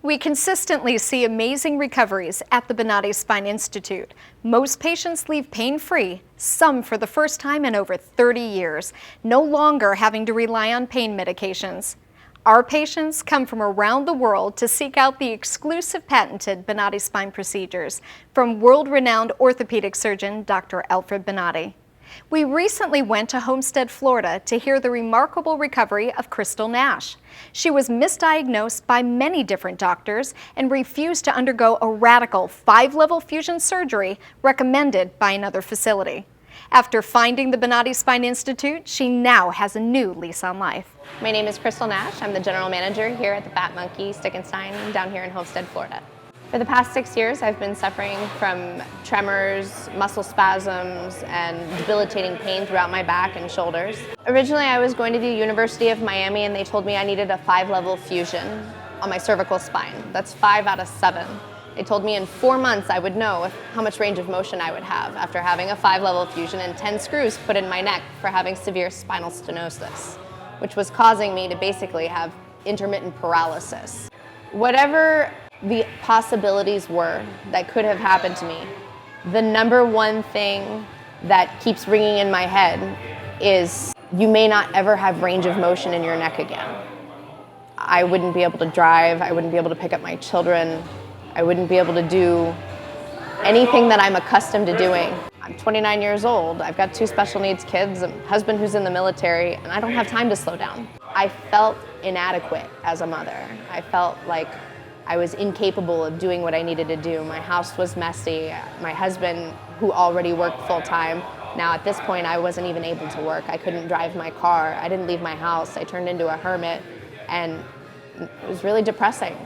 We consistently see amazing recoveries at the Bonati Spine Institute. Most patients leave pain-free, some for the first time in over 30 years, no longer having to rely on pain medications. Our patients come from around the world to seek out the exclusive patented Bonati spine procedures from world-renowned orthopedic surgeon Dr. Alfred Bonati. We recently went to Homestead, Florida to hear the remarkable recovery of Christal Nash. She was misdiagnosed by many different doctors and refused to undergo a radical 5-level fusion surgery recommended by another facility. After finding the Bonati Spine Institute, she now has a new lease on life. My name is Christal Nash. I'm the general manager here at the Fat Monkey Stick and Stein down here in Homestead, Florida. For the past 6 years, I've been suffering from tremors, muscle spasms, and debilitating pain throughout my back and shoulders. Originally, I was going to the University of Miami, and they told me I needed a 5-level fusion on my cervical spine. That's 5 out of 7. They told me in 4 months I would know how much range of motion I would have after having a 5-level fusion and 10 screws put in my neck for having severe spinal stenosis, which was causing me to basically have intermittent paralysis. Whatever the possibilities were that could have happened to me, the number one thing that keeps ringing in my head is you may not ever have range of motion in your neck again. I wouldn't be able to drive, I wouldn't be able to pick up my children, I wouldn't be able to do anything that I'm accustomed to doing. I'm 29 years old, I've got 2 special needs kids, a husband who's in the military, and I don't have time to slow down. I felt inadequate as a mother. I felt like I was incapable of doing what I needed to do. My house was messy. My husband, who already worked full-time, now at this point I wasn't even able to work. I couldn't drive my car. I didn't leave my house. I turned into a hermit, and it was really depressing.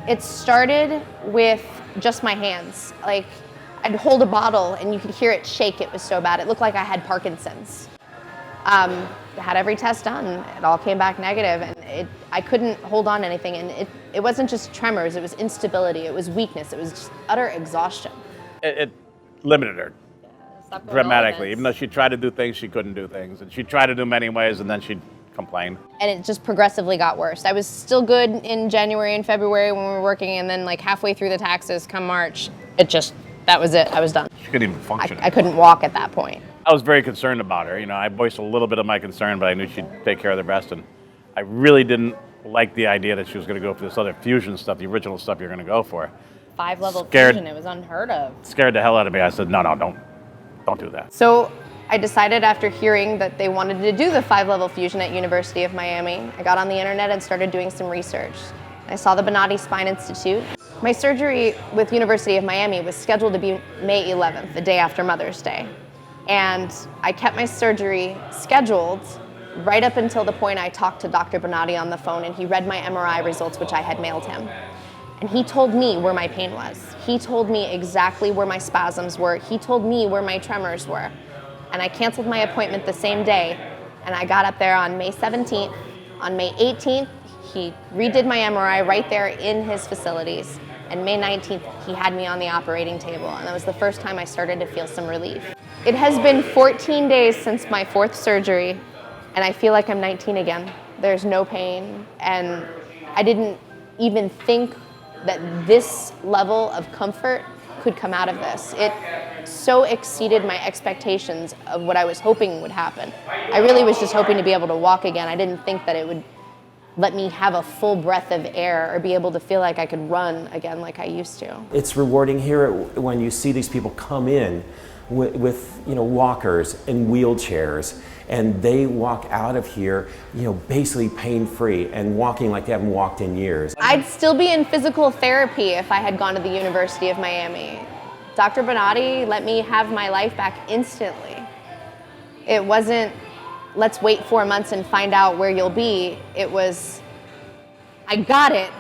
It started with just my hands. Like, I'd hold a bottle and you could hear it shake. It was so bad. It looked like I had Parkinson's. Had every test done. It all came back negative, and I couldn't hold on to anything. And it wasn't just tremors, it was instability, it was weakness, it was just utter exhaustion. It limited her dramatically. Even though she tried to do things, she couldn't do things. And she tried to do many ways, and then she'd complain. And it just progressively got worse. I was still good in January and February when we were working, and then like halfway through the taxes, come March, that was it, I was done. She couldn't even function. I couldn't walk at that point. I was very concerned about her. You know, I voiced a little bit of my concern, but I knew she'd take care of the rest. And I really didn't like the idea that she was going to go for this other fusion stuff, the original stuff you're going to go for. 5-level fusion, it was unheard of. Scared the hell out of me. I said, no, don't do that. So I decided after hearing that they wanted to do the 5-level fusion at University of Miami, I got on the internet and started doing some research. I saw the Bonati Spine Institute. My surgery with University of Miami was scheduled to be May 11th, the day after Mother's Day. And I kept my surgery scheduled right up until the point I talked to Dr. Bonati on the phone, and he read my MRI results, which I had mailed him. And he told me where my pain was. He told me exactly where my spasms were. He told me where my tremors were. And I canceled my appointment the same day, and I got up there on May 17th. On May 18th, he redid my MRI right there in his facilities. And May 19th, he had me on the operating table, and that was the first time I started to feel some relief. It has been 14 days since my 4th surgery, and I feel like I'm 19 again. There's no pain, and I didn't even think that this level of comfort could come out of this. It so exceeded my expectations of what I was hoping would happen. I really was just hoping to be able to walk again. I didn't think that it would let me have a full breath of air or be able to feel like I could run again like I used to. It's rewarding here when you see these people come in with walkers and wheelchairs, and they walk out of here basically pain-free and walking like they haven't walked in years. I'd still be in physical therapy if I had gone to the University of Miami. Dr. Bonati let me have my life back instantly. It wasn't, let's wait 4 months and find out where you'll be. It was, I got it.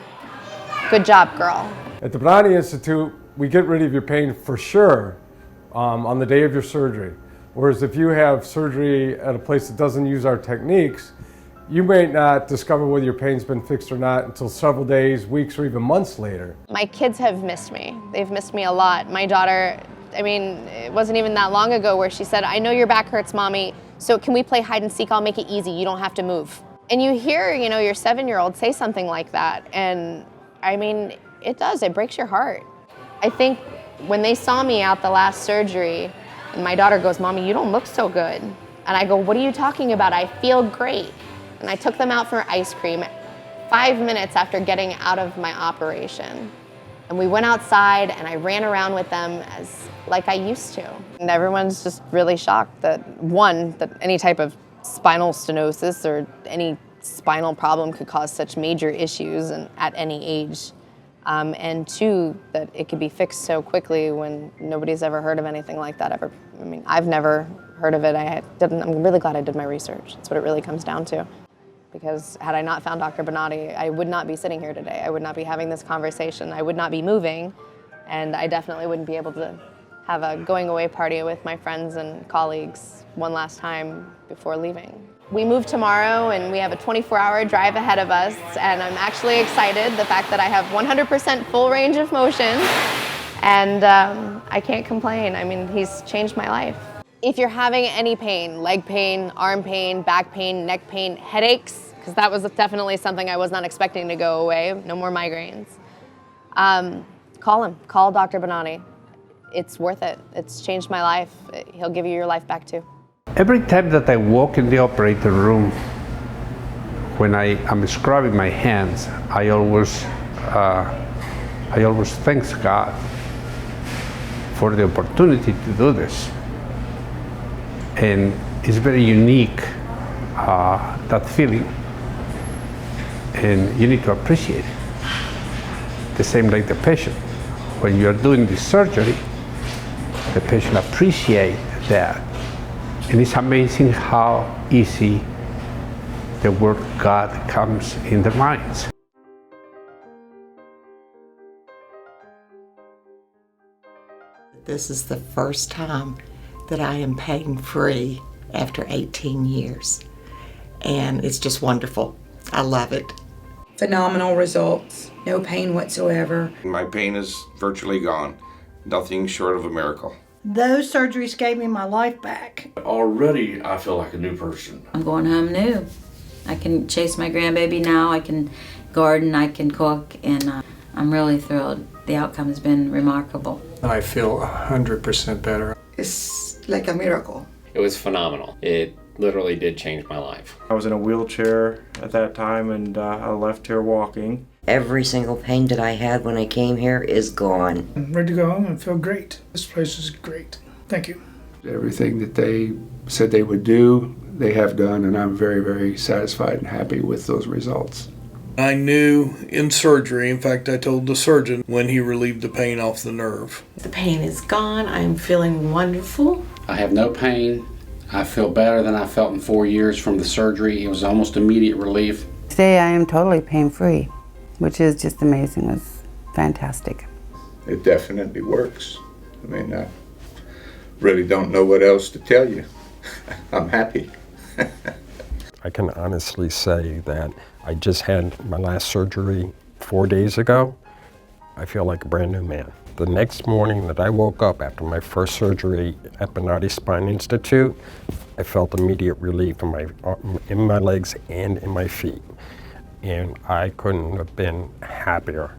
Good job, girl. At the Bonati Institute, we get rid of your pain for sure on the day of your surgery. Whereas if you have surgery at a place that doesn't use our techniques, you may not discover whether your pain's been fixed or not until several days, weeks, or even months later. My kids have missed me. They've missed me a lot. My daughter, it wasn't even that long ago where she said, I know your back hurts, Mommy, so can we play hide and seek? I'll make it easy. You don't have to move. And you hear, your 7-year-old say something like that, and It does, it breaks your heart. I think when they saw me out the last surgery, and my daughter goes, "Mommy, you don't look so good." And I go, "What are you talking about? I feel great." And I took them out for ice cream 5 minutes after getting out of my operation. And we went outside and I ran around with them like I used to. And everyone's just really shocked that, one, that any type of spinal stenosis or any spinal problem could cause such major issues and at any age. And two, that it could be fixed so quickly when nobody's ever heard of anything like that ever. I mean, I've never heard of it. I'm really glad I did my research. That's what it really comes down to. Because had I not found Dr. Bonati, I would not be sitting here today. I would not be having this conversation. I would not be moving. And I definitely wouldn't be able to have a going away party with my friends and colleagues one last time before leaving. We move tomorrow and we have a 24-hour drive ahead of us, and I'm actually excited. The fact that I have 100% full range of motion, and I can't complain. I mean, he's changed my life. If you're having any pain, leg pain, arm pain, back pain, neck pain, headaches, because that was definitely something I was not expecting to go away, no more migraines, call him, call Dr. Bonati. It's worth it. It's changed my life. He'll give you your life back too. Every time that I walk in the operating room, when I am scrubbing my hands, I always thank God for the opportunity to do this. And it's very unique, that feeling, and you need to appreciate it. The same like the patient. When you're doing this surgery, the patient appreciates that. And it's amazing how easy the word God comes in their minds. This is the first time that I am pain-free after 18 years. And it's just wonderful. I love it. Phenomenal results, no pain whatsoever. My pain is virtually gone. Nothing short of a miracle. Those surgeries gave me my life back. Already I feel like a new person. I'm going home new. I can chase my grandbaby now, I can garden, I can cook, and I'm really thrilled. The outcome has been remarkable. I feel 100% better. It's like a miracle. It was phenomenal. It literally did change my life. I was in a wheelchair at that time, and I left here walking. Every single pain that I had when I came here is gone. I'm ready to go home and feel great. This place is great. Thank you. Everything that they said they would do, they have done, and I'm very, very satisfied and happy with those results. I knew in surgery, in fact I told the surgeon when he relieved the pain off the nerve. The pain is gone. I'm feeling wonderful. I have no pain. I feel better than I felt in 4 years from the surgery. It was almost immediate relief. Today I am totally pain-free, which is just amazing. It's fantastic. It definitely works. I mean, I really don't know what else to tell you. I'm happy. I can honestly say that I just had my last surgery 4 days ago. I feel like a brand new man. The next morning that I woke up after my first surgery at Bonati Spine Institute, I felt immediate relief in my legs and in my feet. And I couldn't have been happier.